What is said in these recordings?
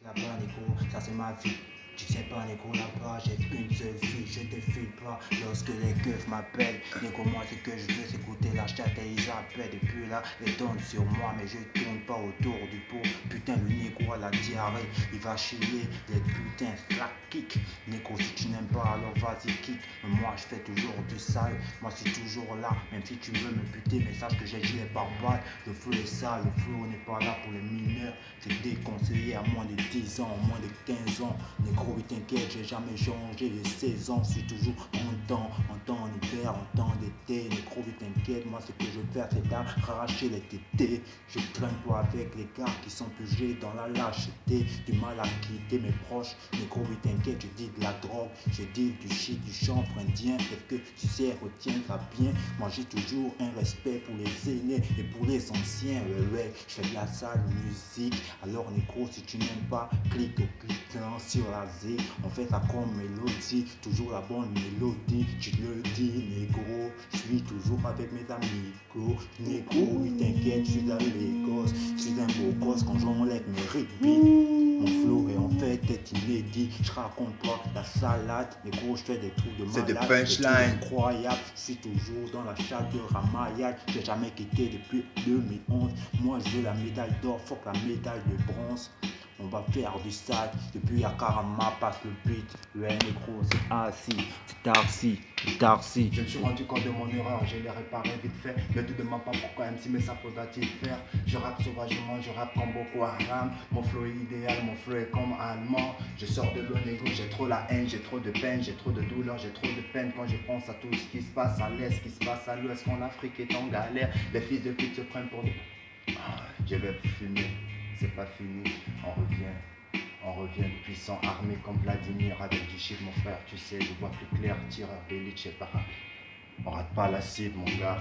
Là-bas, Nico, ça c'est ma vie. Tu sais pas, Nico, là-bas, j'ai une seule fille, je te file pas lorsque les keufs m'appellent. Nico, moi, ce que je veux, c'est goûter la chatte et ils appellent. Et puis là, ils tournent sur moi, mais je tourne pas autour du pot. Putain, le Nico a la diarrhée, il va chier les putains slack kick. Nico, si tu n'aimes pas, alors vas-y, kick. Mais moi, je fais toujours du sale, moi, je suis toujours là. Même si tu veux me buter, mais sache que j'ai gilet par balle. Le flow est sale, le flow n'est pas là pour les mineurs. C'est déconseillé à moins de 10 ans, moins de 15 ans. Nico, oui, t'inquiète, j'ai jamais changé de saison. Je suis toujours en temps d'hiver, en temps d'été. Nico, oui, t'inquiète, moi, ce que je veux faire, c'est d'arracher les tétés. Je traîne pas avec les gars qui sont pugés dans la lâcheté. Du mal à quitter mes proches. Nico, oui, t'inquiète, je dis de la drogue, je dis du shit, du chanvre indien. Est-ce que tu sais, retiens ça bien. Moi, j'ai toujours un respect pour les aînés et pour les anciens. Ouais, je fais de la sale musique. Alors, Nico, si tu n'aimes pas, clique au putain sur la Z. On fait ça comme mélodie, toujours la bonne mélodie. Tu le dis, négro, je suis toujours avec mes amigos. Nico, oui, t'inquiète, je suis à Lagos. Je suis un beau gosse quand j'enlève mes rugby. Mon flow est en fait inédit. Je raconte pas la salade, négro, je fais des trucs de malade. C'est des punchlines Incroyable, je suis toujours dans la chaleur à Mayad. J'ai jamais quitté depuis 2011. Moi, je veux la médaille d'or, fuck la médaille de bronze. On va faire du sale, depuis Akarama passe le beat. Ouais, négro, c'est assis, c'est Darcy. Je me suis rendu compte de mon erreur, je l'ai réparé vite fait. Ne te demande pas pourquoi MC, mais ça faudra-t-il faire. Je rappe sauvagement, je rappe comme Boko Haram. Mon flow est idéal, mon flow est comme allemand. Je sors de l'eau négro, j'ai trop la haine, j'ai trop de peine, j'ai trop de douleur, j'ai trop de peine. Quand je pense à tout ce qui se passe à l'est, ce qui se passe à l'ouest, quand l'Afrique est en galère. Les fils de pute se prennent pour des... Je vais fumer, c'est pas fini, on revient puissant, armé comme Vladimir avec du shit mon frère, tu sais, je vois plus clair, tireur d'élite, je sais pas. On rate pas la cible mon gars,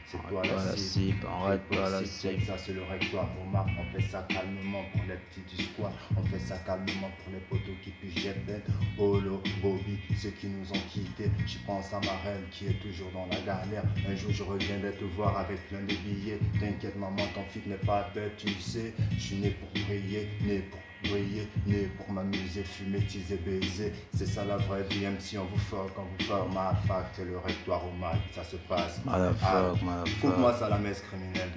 c'est toi la cible, on rate pas la cible. Ça c'est le rectoire au map, on fait ça calmement pour les petits du squat, on fait ça calmement pour les poteaux qui puissent jeter. Olo, Bobby, ceux qui nous ont quittés, j'y pense à ma reine qui est toujours dans la galère. Un jour je reviendrai te voir avec plein de billets, t'inquiète maman, ton fils n'est pas bête, tu sais, je suis né pour briller, né pour briller, né pour m'amuser, fumer, teaser, baiser. C'est ça la vraie vie, même si on vous fuck, ma fac, c'est le rectoire au mal, ça se passe. Motherfuck. Coupe-moi ça la messe criminelle.